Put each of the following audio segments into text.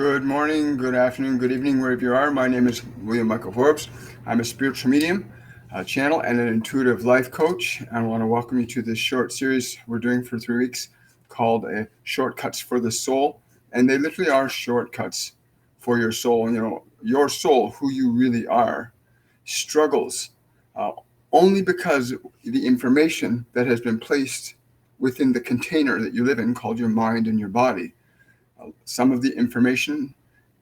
Good morning, good afternoon, good evening, wherever you are. My name is William Michael Forbes. I'm a spiritual medium, channel, and an intuitive life coach. I want to welcome you to this short series we're doing for 3 weeks called Shortcuts for the Soul. And they literally are shortcuts for your soul. You know, your soul, who you really are, struggles uh, only because the information that has been placed within the container that you live in, called your mind and your body. Some of the information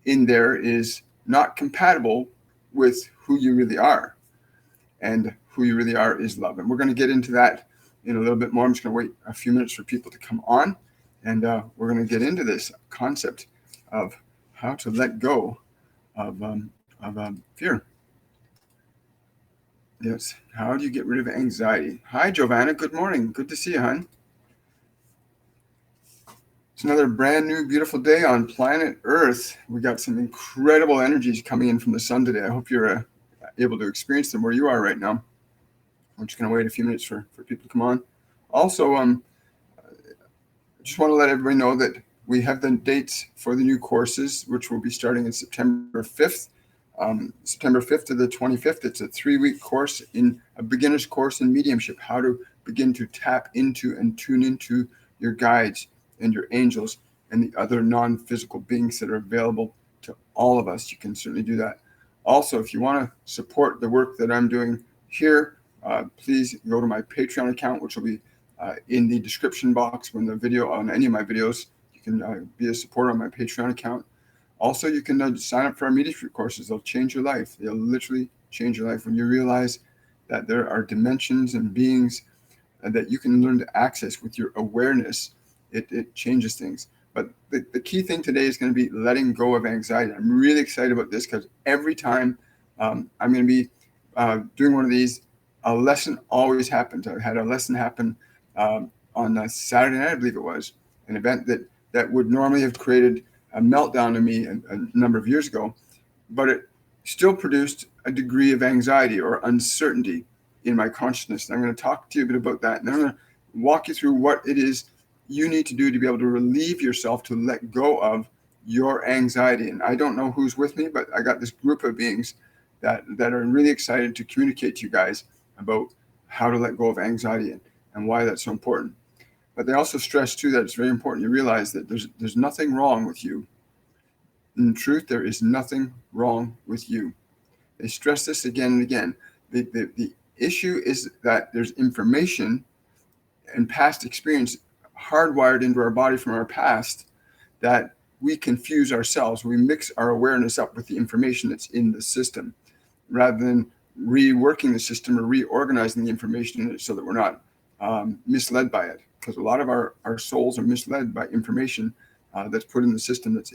in there is not compatible with who you really are. And who you really are is love. And we're going to get into that in a little bit more. I'm just going to wait a few minutes for people to come on. And we're going to get into this concept of how to let go of fear. Yes. How do you get rid of anxiety? Hi, Giovanna. Good morning. Good to see you, hon. It's another brand new, beautiful day on planet Earth. We got some incredible energies coming in from the sun today. I hope you're able to experience them where you are right now. I'm just going to wait a few minutes for people to come on. Also, I just want to let everybody know that we have the dates for the new courses, which will be starting in September 5th. September 5th to the 25th. It's a 3-week course, a beginner's course in mediumship, how to begin to tap into and tune into your guides and your angels and the other non-physical beings that are available to all of us. You can certainly do that. Also, if you want to support the work that I'm doing here, please go to my Patreon account, which will be in the description box when the video on any of my videos. You can be a supporter on my Patreon account. Also, you can sign up for our mediumship courses. They'll change your life. They'll literally change your life when you realize that there are dimensions and beings that you can learn to access with your awareness. It changes things. But the key thing today is going to be letting go of anxiety. I'm really excited about this because every time I'm going to be doing one of these, a lesson always happens. I had a lesson happen on a Saturday night, I believe it was, an event that would normally have created a meltdown in me a number of years ago, but it still produced a degree of anxiety or uncertainty in my consciousness. And I'm going to talk to you a bit about that. And I'm going to walk you through what it is you need to do to be able to relieve yourself, to let go of your anxiety. And I don't know who's with me, but I got this group of beings that are really excited to communicate to you guys about how to let go of anxiety and why that's so important. But they also stress too that it's very important you realize that there's nothing wrong with you. In truth, there is nothing wrong with you. They stress this again and again. The issue is that there's information and past experience hardwired into our body from our past that we confuse ourselves. We mix our awareness up with the information that's in the system rather than reworking the system or reorganizing the information in it so that we're not misled by it. Because a lot of our souls are misled by information that's put in the system that's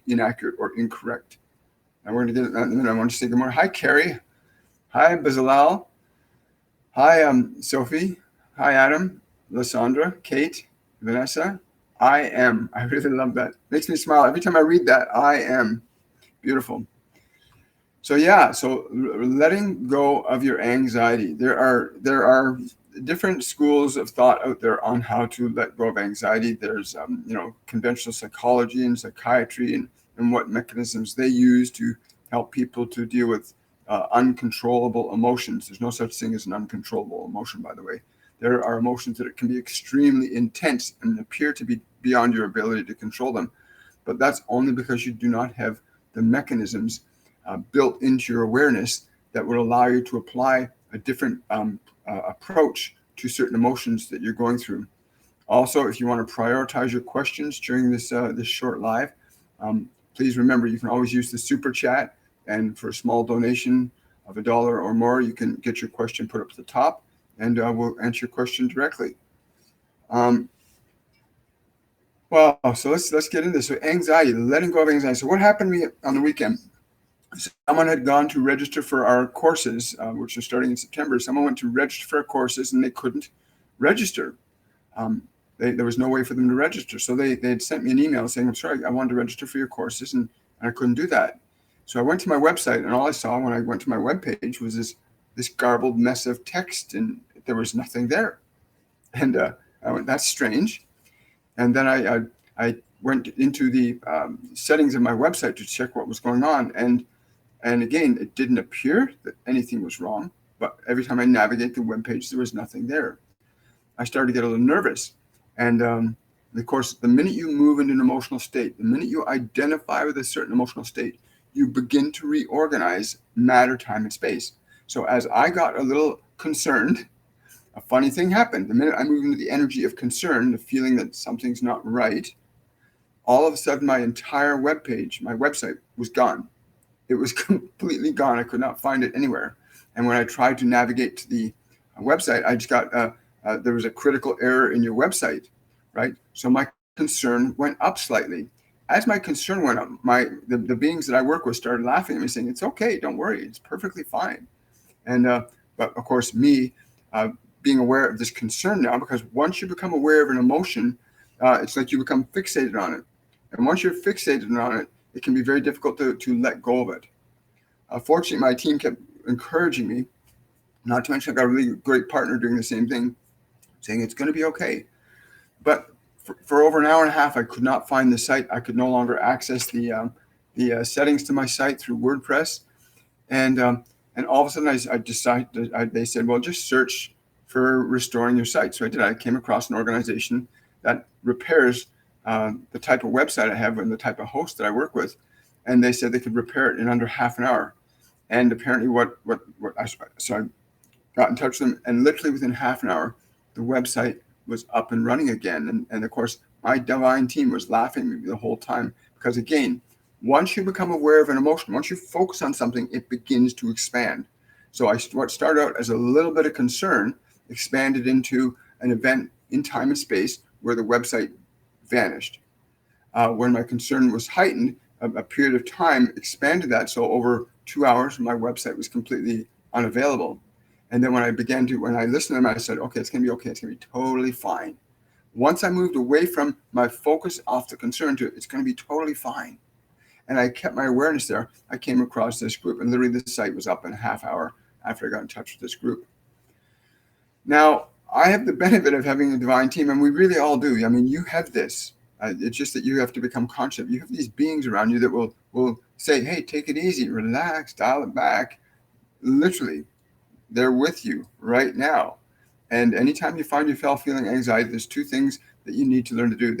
inaccurate or incorrect. And we're going to get that in a minute. I want to say good morning. Hi, Carrie. Hi, Bazalal. Hi, Sophie. Hi, Adam, Lysandra, Kate, Vanessa. I am. I really love that. Makes me smile every time I read that. I am. Beautiful. So yeah, so letting go of your anxiety. There are different schools of thought out there on how to let go of anxiety. There's conventional psychology and psychiatry and what mechanisms they use to help people to deal with uncontrollable emotions. There's no such thing as an uncontrollable emotion, by the way. There are emotions that can be extremely intense and appear to be beyond your ability to control them. But that's only because you do not have the mechanisms built into your awareness that would allow you to apply a different approach to certain emotions that you're going through. Also, if you want to prioritize your questions during this short live, please remember you can always use the super chat, and for a small donation of $1 or more, you can get your question put up to the top, and we'll answer your question directly. Well, so let's get into this. So anxiety, letting go of anxiety. So what happened to me on the weekend? Someone had gone to register for our courses, which are starting in September. Someone went to register for our courses and they couldn't register. There was no way for them to register. So they had sent me an email saying, I'm sorry, I wanted to register for your courses and I couldn't do that. So I went to my website and all I saw when I went to my webpage was this garbled mess of text and there was nothing there. And I went, that's strange. And then I went into the settings of my website to check what was going on. And again, it didn't appear that anything was wrong, but every time I navigate the web page, there was nothing there. I started to get a little nervous. And of course, the minute you move into an emotional state, the minute you identify with a certain emotional state, you begin to reorganize matter, time, and space. So as I got a little concerned, a funny thing happened. The minute I moved into the energy of concern, the feeling that something's not right, all of a sudden my entire web page, my website, was gone. It was completely gone. I could not find it anywhere. And when I tried to navigate to the website, I just got there was a critical error in your website, right? So my concern went up slightly. As my concern went up, the beings that I work with started laughing at me, saying, "It's okay, don't worry, it's perfectly fine." And but of course, me being aware of this concern now, because once you become aware of an emotion, it's like you become fixated on it. And once you're fixated on it, it can be very difficult to let go of it. Fortunately, my team kept encouraging me, not to mention I got a really great partner doing the same thing, saying it's going to be okay. But for over an hour and a half, I could not find the site. I could no longer access the settings to my site through WordPress. And all of a sudden, I decided, they said, well, just search for restoring your site. So I did. I came across an organization that repairs the type of website I have and the type of host that I work with. And they said they could repair it in under half an hour. And apparently so I got in touch with them, and literally within half an hour, the website was up and running again. And of course, my divine team was laughing at me the whole time, because again, once you become aware of an emotion, once you focus on something, it begins to expand. So what started out as a little bit of concern expanded into an event in time and space where the website vanished. When my concern was heightened, a period of time expanded that. So over 2 hours, my website was completely unavailable. And then when I listened to them, I said, okay, it's going to be okay. It's going to be totally fine. Once I moved away from my focus off the concern to it's going to be totally fine, and I kept my awareness there, I came across this group, and literally the site was up in a half hour after I got in touch with this group. Now, I have the benefit of having a divine team, and we really all do. I mean, you have this. It's just that you have to become conscious. You have these beings around you that will say, hey, take it easy, relax, dial it back. Literally, they're with you right now. And anytime you find yourself feeling anxiety, there's two things that you need to learn to do.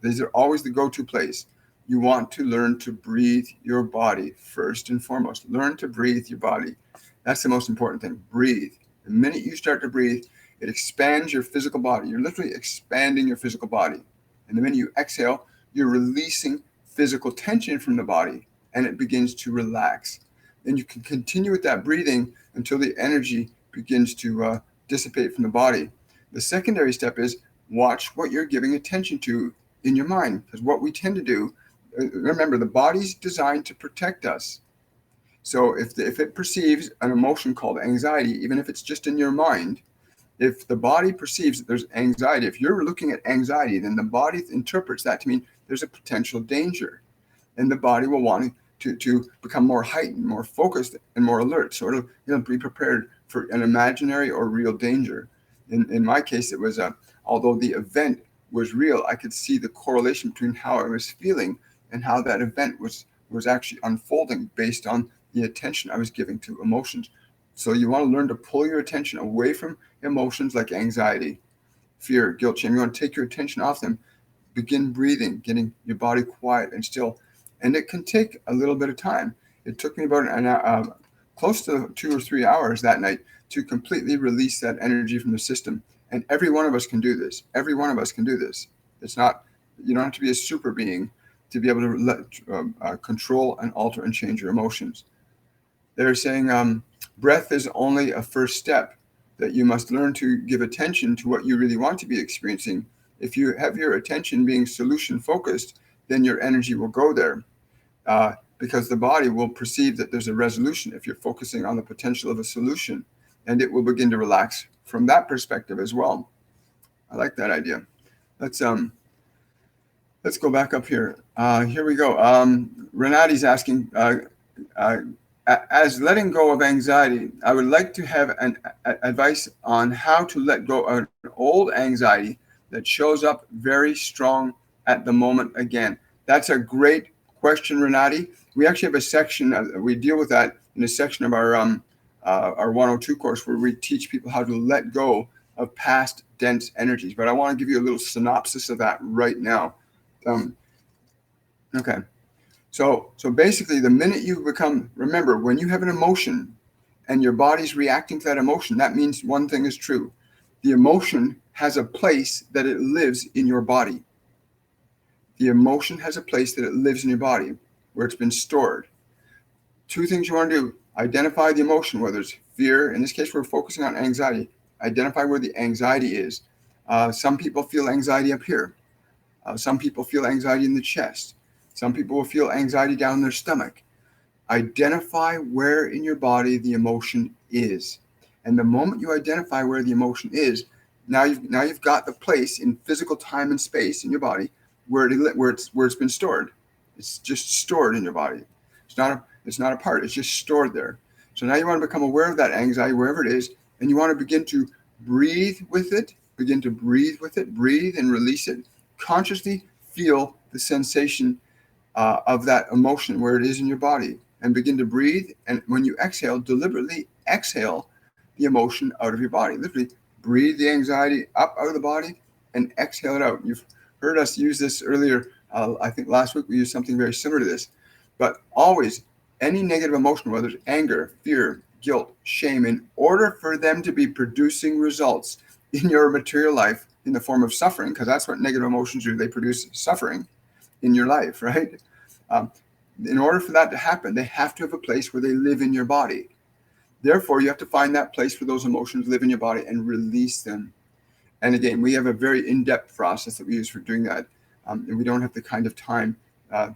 These are always the go-to place. You want to learn to breathe your body first and foremost. Learn to breathe your body. That's the most important thing. Breathe. The minute you start to breathe, it expands your physical body. You're literally expanding your physical body. And the minute you exhale, you're releasing physical tension from the body, and it begins to relax. Then you can continue with that breathing until the energy begins to dissipate from the body. The secondary step is watch what you're giving attention to in your mind, because what we tend to do, remember, the body's designed to protect us. So if it perceives an emotion called anxiety, even if it's just in your mind, if the body perceives that there's anxiety, if you're looking at anxiety, then the body interprets that to mean there's a potential danger. And the body will want to become more heightened, more focused, and more alert. So it'll be prepared for an imaginary or real danger. In my case, it was although the event was real, I could see the correlation between how I was feeling and how that event was actually unfolding based on the attention I was giving to emotions. So you want to learn to pull your attention away from emotions like anxiety, fear, guilt, shame. You want to take your attention off them. Begin breathing, getting your body quiet and still. And it can take a little bit of time. It took me about close to 2 or 3 hours that night to completely release that energy from the system. And every one of us can do this. Every one of us can do this. It's not, you don't have to be a super being to be able to control and alter and change your emotions. They're saying breath is only a first step, that you must learn to give attention to what you really want to be experiencing. If you have your attention being solution focused, then your energy will go there because the body will perceive that there's a resolution if you're focusing on the potential of a solution, and it will begin to relax from that perspective as well. I like that idea. Let's go back up here. Here we go. Renati's asking, as letting go of anxiety, I would like to have an advice on how to let go of an old anxiety that shows up very strong at the moment again? That's a great question, Renati. We actually have a section, we deal with that in a section of our 102 course where we teach people how to let go of past dense energies. But I want to give you a little synopsis of that right now. Okay. So basically, the minute you become, remember, when you have an emotion and your body's reacting to that emotion, that means one thing is true. The emotion has a place that it lives in your body. The emotion has a place that it lives in your body where it's been stored. Two things you want to do: identify the emotion, whether it's fear. In this case, we're focusing on anxiety. Identify where the anxiety is. Some people feel anxiety up here. Some people feel anxiety in the chest. Some people will feel anxiety down their stomach. Identify where in your body the emotion is. And the moment you identify where the emotion is, now you've got the place in physical time and space in your body where it's been stored. It's just stored in your body. It's not a part. It's just stored there. So now you want to become aware of that anxiety wherever it is, and you want to begin to breathe with it. Begin to breathe with it. Breathe and release it. Consciously feel the sensation of that emotion where it is in your body, and begin to breathe. And when you exhale, deliberately exhale the emotion out of your body. Literally breathe the anxiety up out of the body and exhale it out. You've heard us use this earlier. I think last week we used something very similar to this. But always, any negative emotion, whether it's anger, fear, guilt, shame, in order for them to be producing results in your material life in the form of suffering, because that's what negative emotions do, they produce suffering in your life, right? In order for that to happen, they have to have a place where they live in your body. Therefore, you have to find that place where those emotions live in your body and release them. And again, we have a very in-depth process that we use for doing that. And we don't have the kind of time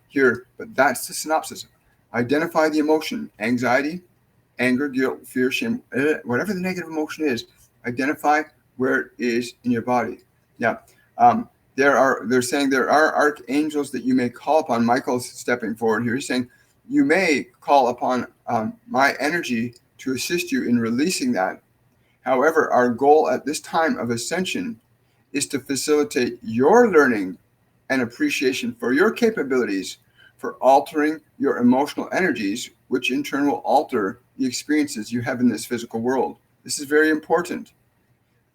here, but that's the synopsis. Identify the emotion: anxiety, anger, guilt, fear, shame, whatever the negative emotion is, identify where it is in your body. Yeah. They're saying there are archangels that you may call upon. Michael's stepping forward here. He's saying you may call upon my energy to assist you in releasing that. However, our goal at this time of ascension is to facilitate your learning and appreciation for your capabilities for altering your emotional energies, which in turn will alter the experiences you have in this physical world. This is very important.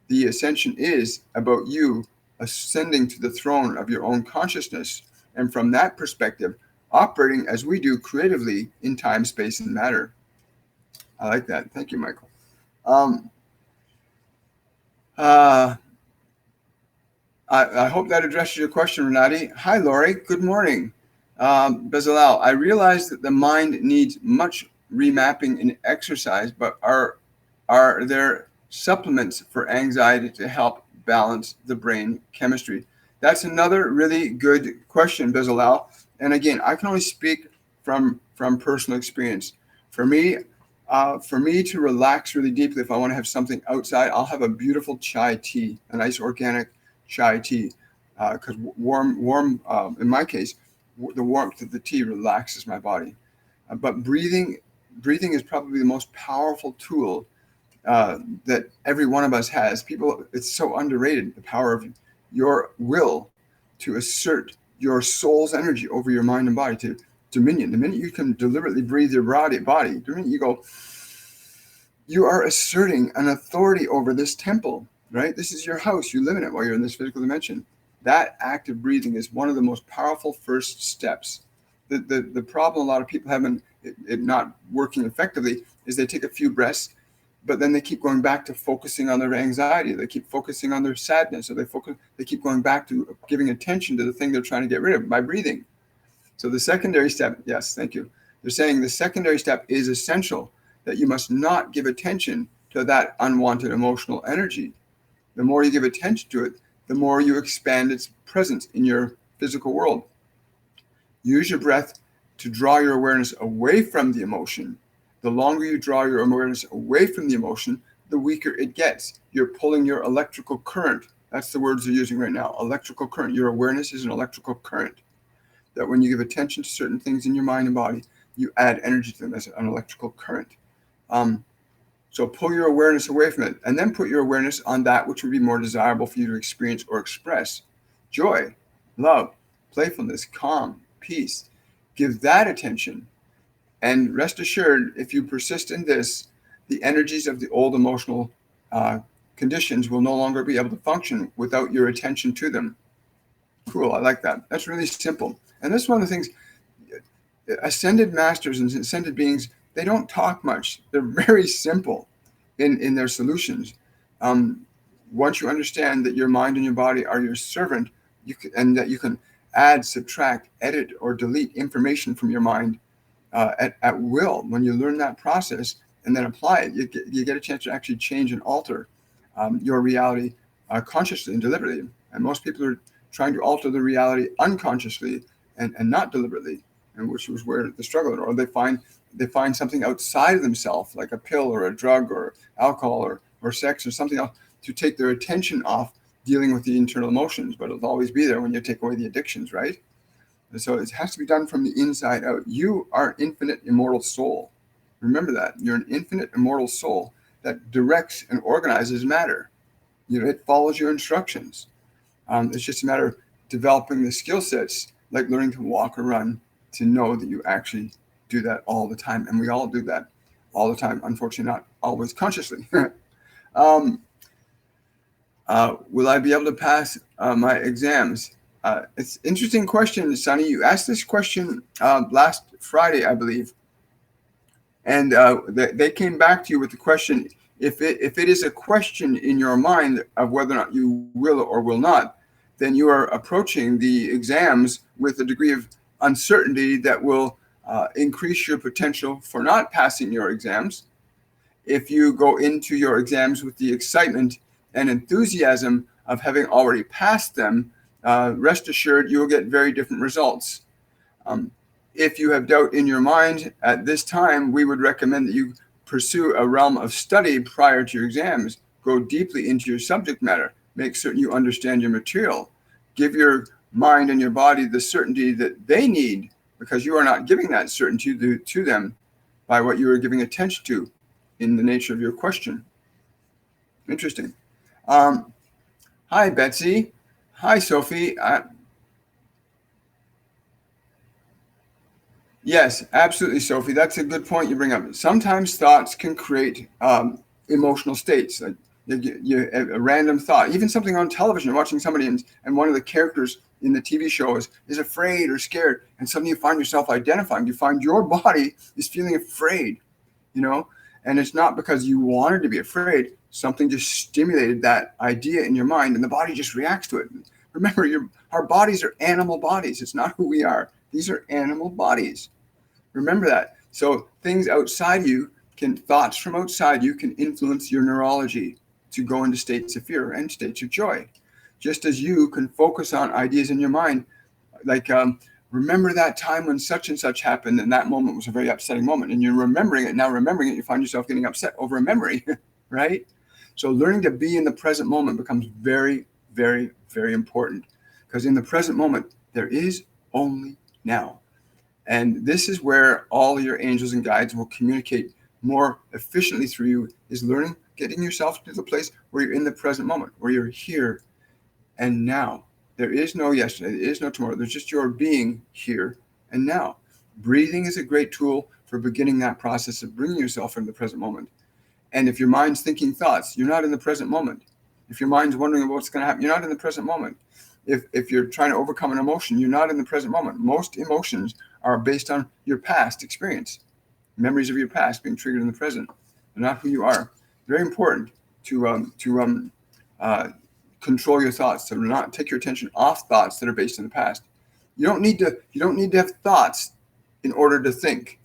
The ascension is about you ascending to the throne of your own consciousness, and from that perspective, operating as we do creatively in time, space, and matter. I like that. Thank you, Michael. I hope that addresses your question, Renati. Hi, Lori. Good morning. Bezalel, I realize that the mind needs much remapping and exercise, but are there supplements for anxiety to help balance the brain chemistry? That's another really good question, Bezalel. And again, I can only speak from personal experience. For me to relax really deeply, if I want to have something outside, I'll have a beautiful chai tea, a nice organic chai tea, because warm. In my case, the warmth of the tea relaxes my body. But breathing is probably the most powerful tool that every one of us has. It's so underrated, the power of your will to assert your soul's energy over your mind and body, to dominion. The minute you can deliberately breathe your body, the minute you go, you are asserting an authority over this temple, right? This is your house. You live in it while you're in this physical dimension. That act of breathing is one of the most powerful first steps. The problem a lot of people have in it not working effectively is they take a few breaths, but then they keep going back to focusing on their anxiety. They keep focusing on their sadness, or they keep going back to giving attention to the thing they're trying to get rid of by breathing. So the secondary step, yes, thank you. They're saying the secondary step is essential, that you must not give attention to that unwanted emotional energy. The more you give attention to it, the more you expand its presence in your physical world. Use your breath to draw your awareness away from the emotion. The longer you draw your awareness away from the emotion, the weaker it gets. You're pulling your electrical current. That's the words they're using right now, electrical current. Your awareness is an electrical current. That when you give attention to certain things in your mind and body, you add energy to them as an electrical current. So pull your awareness away from it, and then put your awareness on that which would be more desirable for you to experience or express: joy, love, playfulness, calm, peace. Give that attention. And rest assured, if you persist in this, the energies of the old emotional conditions will no longer be able to function without your attention to them. Cool, I like that. That's really simple. And that's one of the things, ascended masters and ascended beings, they don't talk much. They're very simple in their solutions. Once you understand that your mind and your body are your servant, and that you can add, subtract, edit, or delete information from your mind at will, when you learn that process and then apply it, you get a chance to actually change and alter your reality consciously and deliberately. And most people are trying to alter the reality unconsciously and not deliberately, and which was where the struggle, or they find something outside of themselves, like a pill or a drug or alcohol or sex or something else, to take their attention off dealing with the internal emotions. But it'll always be there when you take away the addictions, right? And so it has to be done from the inside out. You are an infinite immortal soul. Remember that. You're an infinite immortal soul that directs and organizes matter. It follows your instructions. It's just a matter of developing the skill sets, like learning to walk or run, to know that you actually do that all the time. And we all do that all the time, unfortunately, not always consciously. Will I be able to pass my exams? It's an interesting question, Sonny. You asked this question last Friday, I believe. And they came back to you with the question, if it is a question in your mind of whether or not you will or will not, then you are approaching the exams with a degree of uncertainty that will increase your potential for not passing your exams. If you go into your exams with the excitement and enthusiasm of having already passed them, rest assured you will get very different results. If you have doubt in your mind at this time, we would recommend that you pursue a realm of study prior to your exams. Go deeply into your subject matter. Make certain you understand your material. Give your mind and your body the certainty that they need, because you are not giving that certainty to them by what you are giving attention to in the nature of your question. Interesting. Hi, Betsy. Hi, Sophie. Yes, absolutely, Sophie. That's a good point you bring up. Sometimes thoughts can create emotional states. Like a random thought, even something on television, you're watching somebody and one of the characters in the TV show is afraid or scared, and suddenly you find yourself identifying. You find your body is feeling afraid, and it's not because you wanted to be afraid. Something just stimulated that idea in your mind, and the body just reacts to it. Remember, our bodies are animal bodies. It's not who we are. These are animal bodies. Remember that. So things outside you thoughts from outside you can influence your neurology to go into states of fear and states of joy. Just as you can focus on ideas in your mind, like remember that time when such and such happened, and that moment was a very upsetting moment, and you're remembering it. Now remembering it, you find yourself getting upset over a memory, right? So learning to be in the present moment becomes very, very, very important, because in the present moment, there is only now. And this is where all your angels and guides will communicate more efficiently through you, is learning, getting yourself to the place where you're in the present moment, where you're here and now. There is no yesterday, there is no tomorrow. There's just your being here and now. Breathing is a great tool for beginning that process of bringing yourself into the present moment. And if your mind's thinking thoughts, you're not in the present moment. If your mind's wondering about what's going to happen, you're not in the present moment. If you're trying to overcome an emotion, you're not in the present moment. Most emotions are based on your past experience, memories of your past being triggered in the present. They're not who you are. Very important to control your thoughts, to not take your attention off thoughts that are based in the past. You don't need to have thoughts in order to think,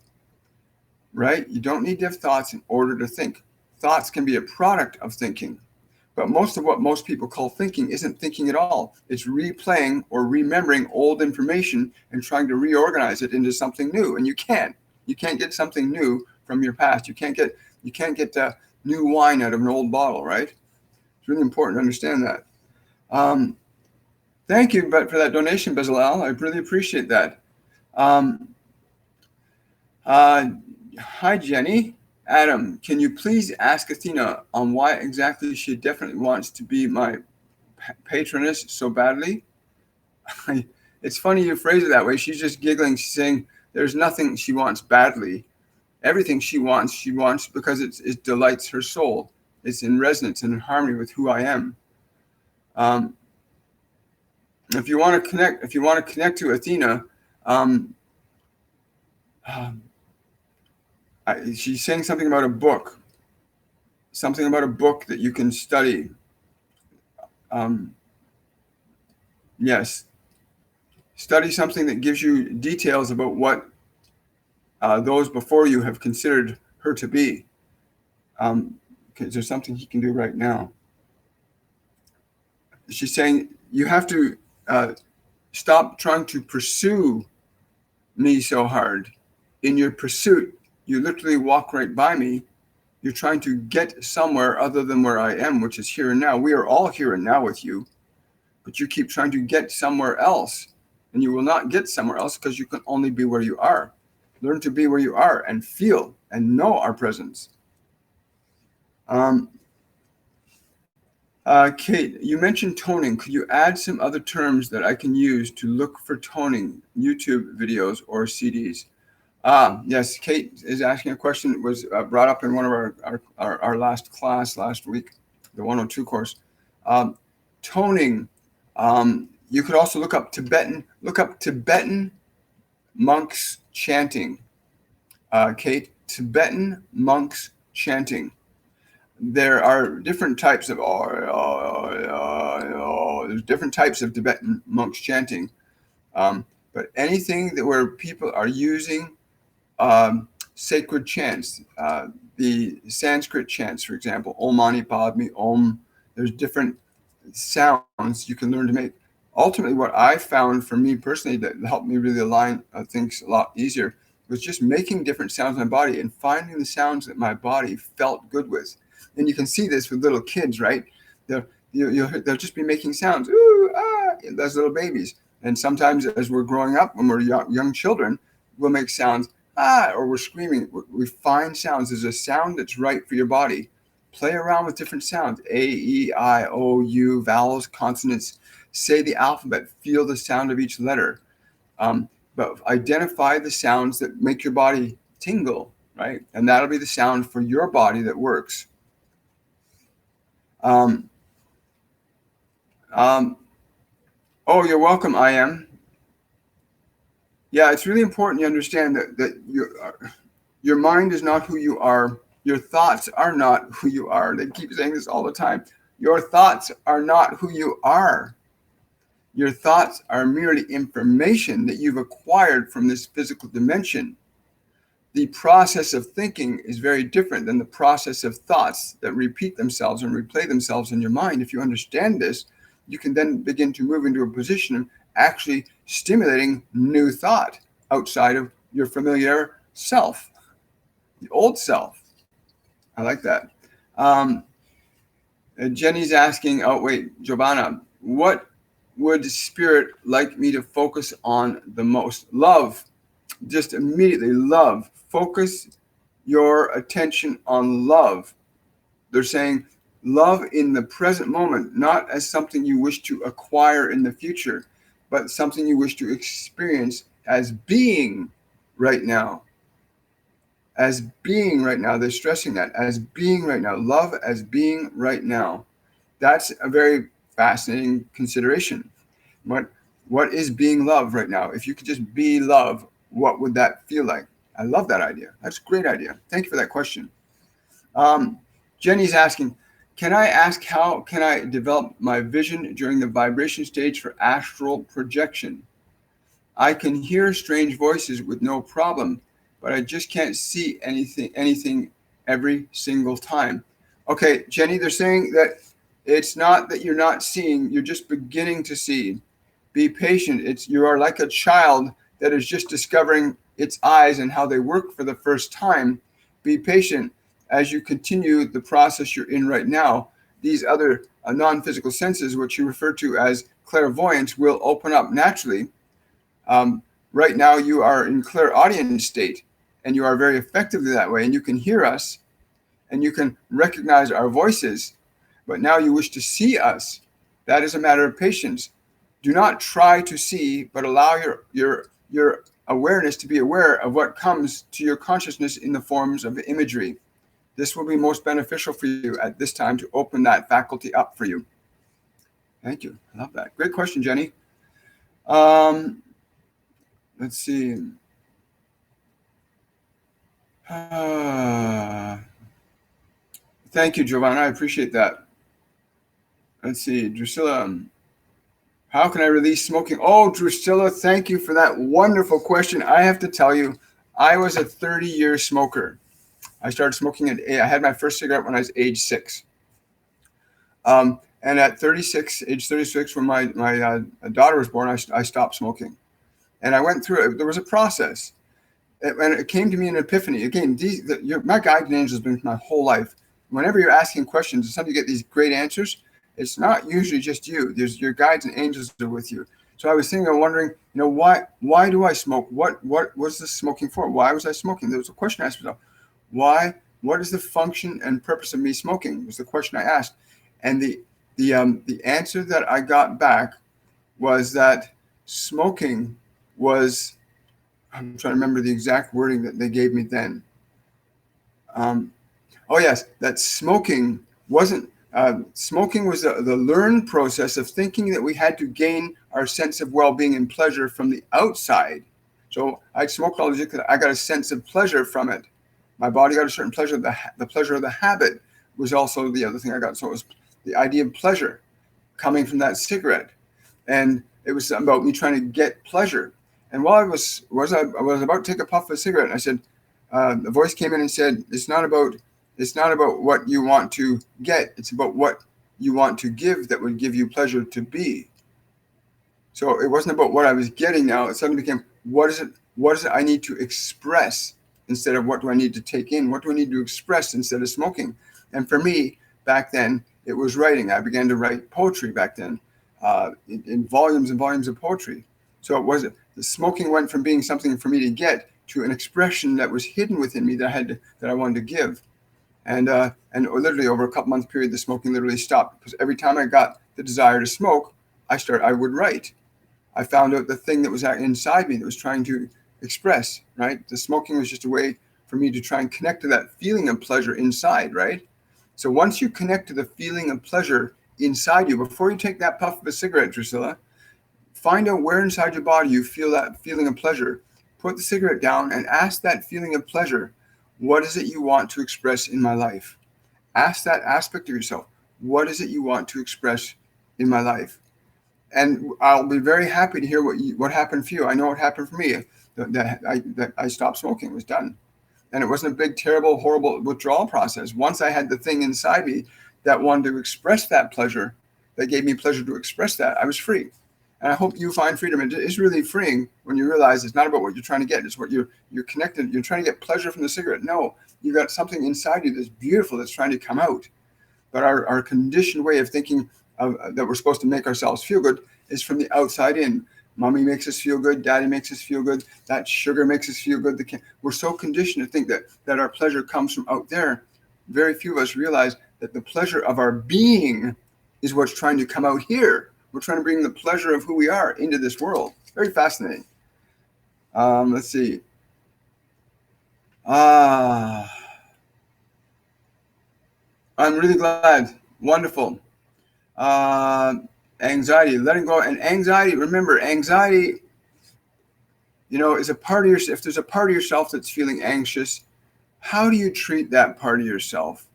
right? You don't need to have thoughts in order to think. Thoughts can be a product of thinking. But most of what most people call thinking isn't thinking at all. It's replaying or remembering old information and trying to reorganize it into something new. And you can't. You can't get something new from your past. You can't get new wine out of an old bottle, right? It's really important to understand that. Thank you for that donation, Bezalel. I really appreciate that. Hi, Jenny. Adam, can you please ask Athena on why exactly she definitely wants to be my patroness so badly? It's funny you phrase it that way. She's just giggling. She's saying there's nothing she wants badly. Everything she wants because it delights her soul. It's in resonance and in harmony with who I am. If you want to connect to Athena, she's saying something about a book that you can study. Yes, study something that gives you details about what those before you have considered her to be. Because there's something he can do right now. She's saying you have to stop trying to pursue me so hard. In your pursuit, you literally walk right by me. You're trying to get somewhere other than where I am, which is here and now. We are all here and now with you, but you keep trying to get somewhere else, and you will not get somewhere else because you can only be where you are. Learn to be where you are and feel and know our presence. Kate, you mentioned toning. Could you add some other terms that I can use to look for toning, YouTube videos or CDs? Yes, Kate is asking a question that was brought up in one of our last class last week, the 102 course. Toning. You could also look up Tibetan monks chanting. Kate, Tibetan monks chanting. There are different types of there's different types of Tibetan monks chanting, but anything where people are using sacred chants, the Sanskrit chants, for example, Om Mani Padme Om. There's different sounds you can learn to make. Ultimately, what I found for me personally that helped me really align things a lot easier was just making different sounds in my body and finding the sounds that my body felt good with. And you can see this with little kids, right? They'll just be making sounds, ooh, ah, as little babies. And sometimes as we're growing up, when we're young children, we'll make sounds, ah, or we're screaming. We find sounds. There's a sound that's right for your body. Play around with different sounds, A, E, I, O, U, vowels, consonants. Say the alphabet. Feel the sound of each letter. But identify the sounds that make your body tingle, right? And that'll be the sound for your body that works. Oh, you're welcome, I am. Yeah, it's really important you understand that your mind is not who you are. Your thoughts are not who you are. They keep saying this all the time. Your thoughts are not who you are. Your thoughts are merely information that you've acquired from this physical dimension. The process of thinking is very different than the process of thoughts that repeat themselves and replay themselves in your mind. If you understand this, you can then begin to move into a position of actually stimulating new thought outside of your familiar self, the old self. I like that. Jenny's asking, Giovanna, what would spirit like me to focus on the most? Love. Just immediately love. Focus your attention on love. They're saying love in the present moment, not as something you wish to acquire in the future, but something you wish to experience as being right now. As being right now. They're stressing that. As being right now. Love as being right now. That's a very fascinating consideration. What is being love right now? If you could just be love, what would that feel like? I love that idea. That's a great idea. Thank you for that question. Jenny's asking, can I ask how can I develop my vision during the vibration stage for astral projection? I can hear strange voices with no problem, but I just can't see anything every single time. Okay, Jenny, they're saying that it's not that you're not seeing, you're just beginning to see. Be patient. You are like a child that is just discovering its eyes and how they work for the first time. Be patient as you continue the process you're in right now. These other non-physical senses, which you refer to as clairvoyance, will open up naturally. Right now you are in clairaudience state, and you are very effectively that way, and you can hear us, and you can recognize our voices, but now you wish to see us. That is a matter of patience. Do not try to see, but allow your awareness to be aware of what comes to your consciousness in the forms of imagery. This will be most beneficial for you at this time to open that faculty up for you. Thank you. I love that. Great question, Jenny. Let's see. Thank you, Giovanna. I appreciate that. Let's see. Drusilla, how can I release smoking? Oh, Drusilla, thank you for that wonderful question. I have to tell you, I was a 30-year smoker. I started smoking I had my first cigarette when I was age 6. And at age 36, when my daughter was born, I stopped smoking. And I went through it. There was a process. And it came to me an epiphany. Again, my guiding angel has been my whole life. Whenever you're asking questions and sometimes you get these great answers, it's not usually just you. There's your guides and angels are with you. So I was wondering, why do I smoke? What was this smoking for? Why was I smoking? There was a question I asked myself. Why? What is the function and purpose of me smoking? Was the question I asked. And the answer that I got back was that smoking was, I'm trying to remember the exact wording that they gave me then. Oh yes, that smoking wasn't, smoking was the learned process of thinking that we had to gain our sense of well-being and pleasure from the outside. So I smoked all these because I got a sense of pleasure from it. My body got a certain pleasure. The pleasure of the habit was also the other thing I got. So it was the idea of pleasure coming from that cigarette. And it was about me trying to get pleasure. And while I was about to take a puff of a cigarette, and I said, the voice came in and said, it's not about what you want to get. It's about what you want to give that would give you pleasure to be. So it wasn't about what I was getting now. It suddenly became, what is it I need to express instead of what do I need to take in? What do I need to express instead of smoking? And for me, back then, it was writing. I began to write poetry back then, in volumes and volumes of poetry. So the smoking went from being something for me to get to an expression that was hidden within me that I wanted to give. And literally over a couple month period, the smoking literally stopped, because every time I got the desire to smoke, I would write. I found out the thing that was inside me that was trying to express, right? The smoking was just a way for me to try and connect to that feeling of pleasure inside, right? So once you connect to the feeling of pleasure inside you, before you take that puff of a cigarette, Drusilla, find out where inside your body you feel that feeling of pleasure. Put the cigarette down and ask that feeling of pleasure, what is it you want to express in my life? Ask that aspect of yourself, what is it you want to express in my life? And I'll be very happy to hear what happened for you. I know what happened for me, that I stopped smoking. It was done. And it wasn't a big, terrible, horrible withdrawal process. Once I had the thing inside me that wanted to express that pleasure, that gave me pleasure to express that, I was free. And I hope you find freedom. It is really freeing when you realize it's not about what you're trying to get. It's what you're connected. You're trying to get pleasure from the cigarette. No, you got something inside you that's beautiful that's trying to come out. But our conditioned way of thinking that we're supposed to make ourselves feel good is from the outside in. Mommy makes us feel good. Daddy makes us feel good. That sugar makes us feel good. We're so conditioned to think that our pleasure comes from out there. Very few of us realize that the pleasure of our being is what's trying to come out here. We're trying to bring the pleasure of who we are into this world. Very fascinating. Let's see. I'm really glad. Wonderful. Anxiety, letting go. And anxiety, remember, anxiety, is a part of yourself. If there's a part of yourself that's feeling anxious, how do you treat that part of yourself?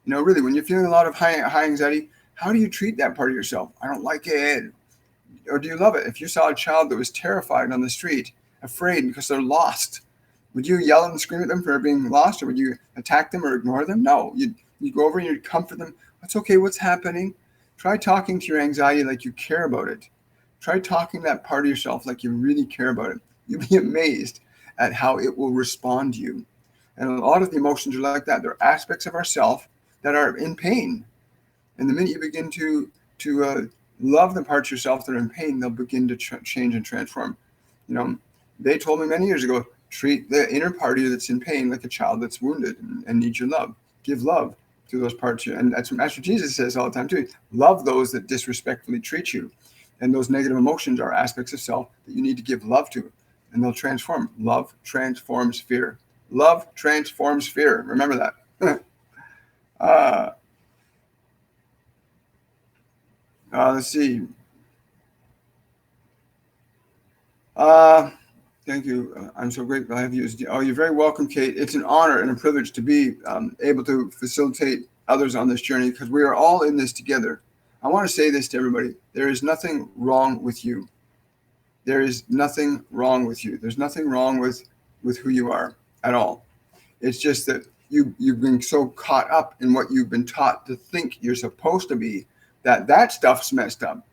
Really, when you're feeling a lot of high anxiety, how do you treat that part of yourself? I don't like it. Or do you love it? If you saw a child that was terrified on the street, afraid because they're lost, would you yell and scream at them for being lost, or would you attack them or ignore them? No, you'd go over and you'd comfort them. It's okay. What's happening? Try talking to your anxiety like you care about it. Try talking to that part of yourself like you really care about it. You'll be amazed at how it will respond to you. And a lot of the emotions are like that. They're aspects of ourself that are in pain. And the minute you begin to love the parts of yourself that are in pain, they'll begin to change and transform. They told me many years ago, treat the inner part of you that's in pain like a child that's wounded and needs your love. Give love to those parts of you. And that's what Master Jesus says all the time too. Love those that disrespectfully treat you. And those negative emotions are aspects of self that you need to give love to, and they'll transform. Love transforms fear. Love transforms fear. Remember that. uh, let's see. Thank you. I'm so grateful I have you. Oh, you're very welcome, Kate. It's an honor and a privilege to be able to facilitate others on this journey, because we are all in this together. I want to say this to everybody. There is nothing wrong with you. There is nothing wrong with you. There's nothing wrong with who you are at all. It's just that you've been so caught up in what you've been taught to think you're supposed to be, that stuff's messed up.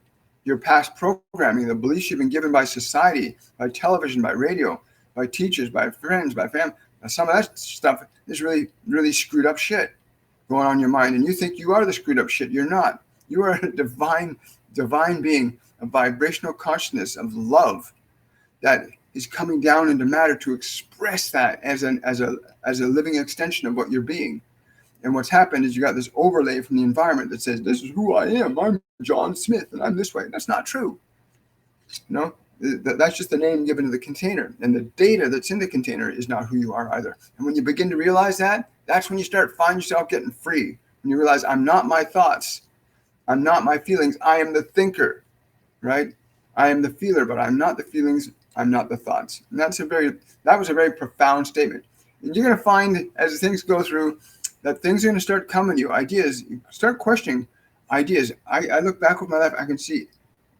Your past programming, the beliefs you've been given by society, by television, by radio, by teachers, by friends, by family, some of that stuff is really, really screwed up shit going on in your mind. And you think you are the screwed up shit. You're not. You are a divine being, a vibrational consciousness of love that is coming down into matter to express that as a living extension of what you're being. And what's happened is you got this overlay from the environment that says, this is who I am. I'm John Smith and I'm this way. That's not true. No, that's just the name given to the container. And the data that's in the container is not who you are either. And when you begin to realize that, that's when you start finding yourself getting free. When you realize, I'm not my thoughts. I'm not my feelings. I am the thinker, right? I am the feeler, but I'm not the feelings. I'm not the thoughts. And that was a very profound statement. And you're going to find, as things go through, that things are going to start coming to you, ideas. You start questioning ideas. I look back with my life, I can see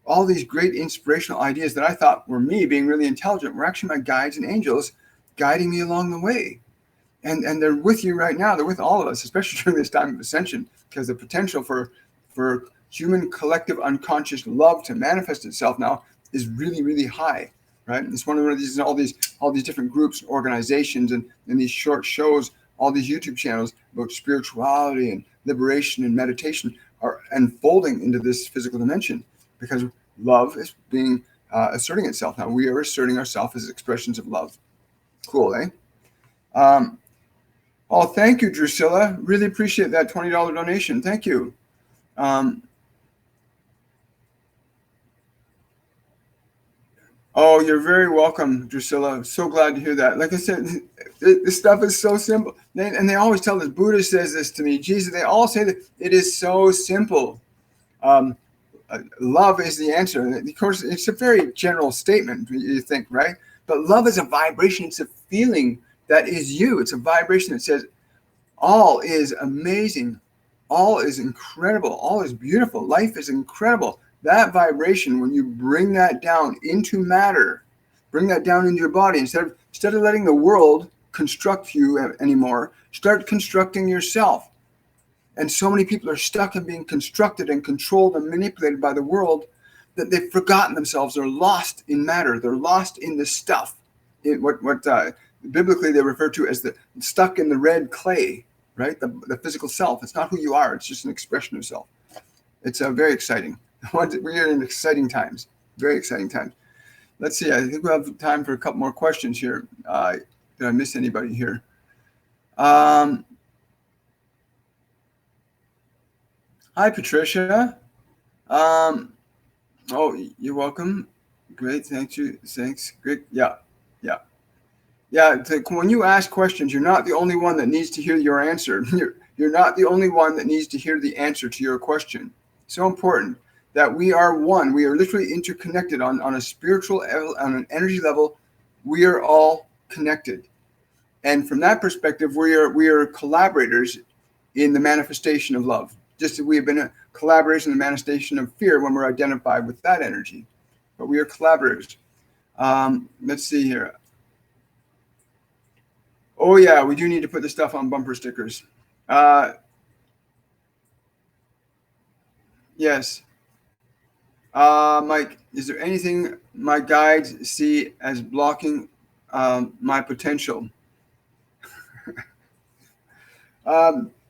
all these great inspirational ideas that I thought were me being really intelligent were actually my guides and angels guiding me along the way. And they're with you right now. They're with all of us, especially during this time of ascension, because the potential for human collective unconscious love to manifest itself now is really, really high, right? It's one of these, all these different groups, organizations, and these short shows, all these YouTube channels about spirituality and liberation and meditation are unfolding into this physical dimension, because love is being asserting itself now. We are asserting ourselves as expressions of love. Cool, eh? Thank you, Drusilla. Really appreciate that $20 donation. Thank you. Oh, you're very welcome, Drusilla. I'm so glad to hear that. Like I said, this stuff is so simple. And they always tell us, Buddha says this to me, Jesus, they all say that it is so simple. Love is the answer. And of course, it's a very general statement, you think, right? But love is a vibration. It's a feeling that is you. It's a vibration that says, all is amazing. All is incredible. All is beautiful. Life is incredible. That vibration, when you bring that down into matter, bring that down into your body, instead of letting the world construct you anymore, start constructing yourself. And so many people are stuck in being constructed and controlled and manipulated by the world that they've forgotten themselves. They're lost in matter. They're lost in the stuff. What biblically they refer to as the stuck in the red clay, right? The physical self. It's not who you are. It's just an expression of self. It's very exciting. We are in exciting times. Very exciting times. Let's see. I think we'll have time for a couple more questions here. Did I miss anybody here? Hi, Patricia. You're welcome. Great. Thank you. Thanks. Great. Yeah. When you ask questions, you're not the only one that needs to hear your answer. You're not the only one that needs to hear the answer to your question. So important that we are one. We are literally interconnected on a spiritual level, on an energy level. We are all connected. And from that perspective, we are collaborators in the manifestation of love. Just as we have been a collaboration in the manifestation of fear when we're identified with that energy. But we are collaborators. Let's see here. Oh, yeah, we do need to put the stuff on bumper stickers. Yes. Mike, is there anything my guides see as blocking my potential?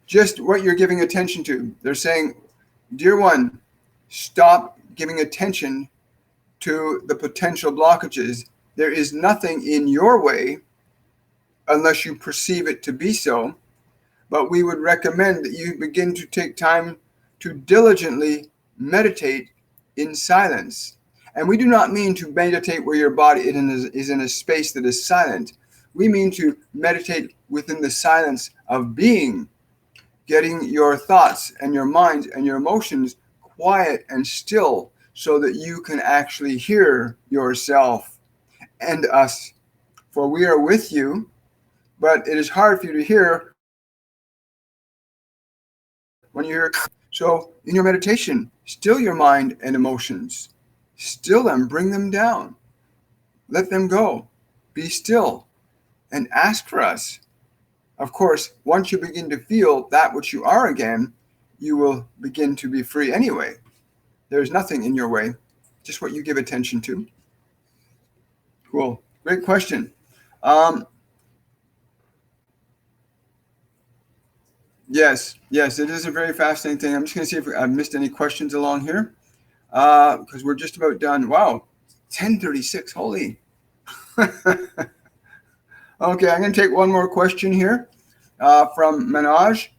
Just what you're giving attention to. They're saying, dear one, stop giving attention to the potential blockages. There is nothing in your way unless you perceive it to be so. But we would recommend that you begin to take time to diligently meditate in silence. And we do not mean to meditate where your body is in a space that is silent. We mean to meditate within the silence of being, getting your thoughts and your mind and your emotions quiet and still so that you can actually hear yourself and us. For we are with you, but it is hard for you to hear when you hear. So in your meditation, still your mind and emotions. Still them, bring them down. Let them go. Be still and ask for us. Of course, once you begin to feel that which you are again, you will begin to be free anyway. There's nothing in your way, just what you give attention to. Cool. Great question. Yes, it is a very fascinating thing. I'm just going to see if I've missed any questions along here, because we're just about done. Wow, 10:36. Holy. Okay, I'm going to take one more question here from Manoj.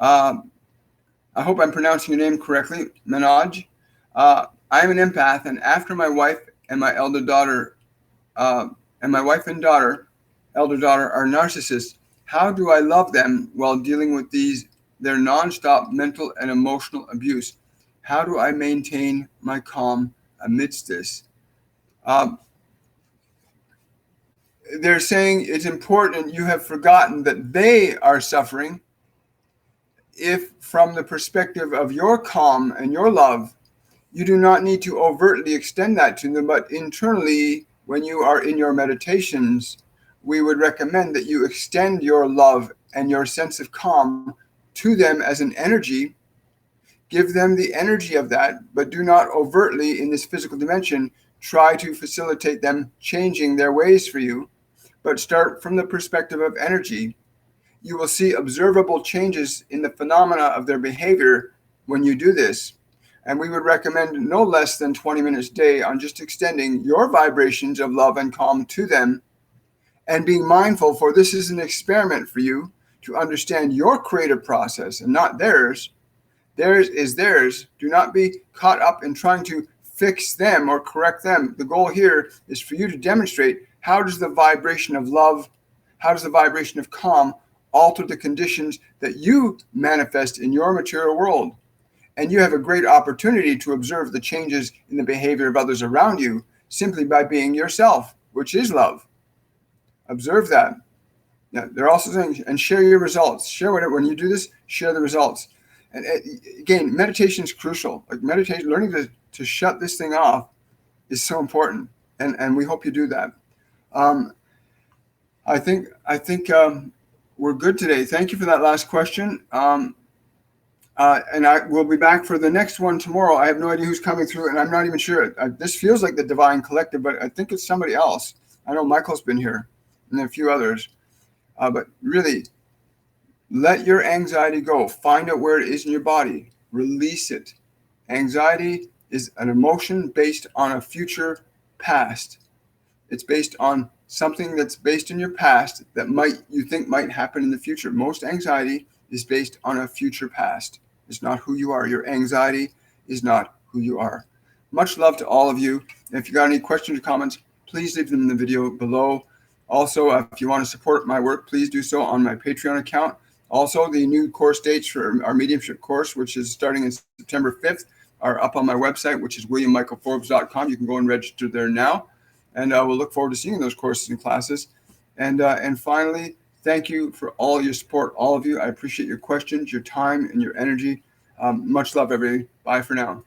I hope I'm pronouncing your name correctly, Manoj. I'm an empath, and after my wife and my elder daughter, elder daughter, are narcissists, how do I love them while dealing with their nonstop mental and emotional abuse? How do I maintain my calm amidst this? They're saying it's important. You have forgotten that they are suffering. If from the perspective of your calm and your love, you do not need to overtly extend that to them, but internally, when you are in your meditations, we would recommend that you extend your love and your sense of calm to them as an energy. Give them the energy of that, but do not overtly in this physical dimension try to facilitate them changing their ways for you, but start from the perspective of energy. You will see observable changes in the phenomena of their behavior when you do this. And we would recommend no less than 20 minutes a day on just extending your vibrations of love and calm to them and being mindful, for this is an experiment for you to understand your creative process and not theirs. Theirs is theirs. Do not be caught up in trying to fix them or correct them. The goal here is for you to demonstrate how does the vibration of love, how does the vibration of calm alter the conditions that you manifest in your material world. And you have a great opportunity to observe the changes in the behavior of others around you simply by being yourself, which is love. Observe that. Now, they're also saying, and share your results. Share when you do this, share the results. And again, meditation is crucial. Like meditation, learning to shut this thing off is so important. And we hope you do that. I think we're good today. Thank you for that last question. And I will be back for the next one tomorrow. I have no idea who's coming through, and I'm not even sure. This feels like the Divine Collective, but I think it's somebody else. I know Michael's been here, and a few others. But really, let your anxiety go. Find out where it is in your body. Release it. Anxiety is an emotion based on a future past. It's based on something that's based in your past that you think might happen in the future. Most anxiety is based on a future past. It's not who you are. Your anxiety is not who you are. Much love to all of you. If you got any questions or comments, please leave them in the video below. Also, if you want to support my work, please do so on my Patreon account. Also, the new course dates for our mediumship course, which is starting in September 5th, are up on my website, which is williammichaelforbes.com. You can go and register there now. And we'll look forward to seeing those courses and classes. And finally, thank you for all your support, all of you. I appreciate your questions, your time, and your energy. Much love, everybody. Bye for now.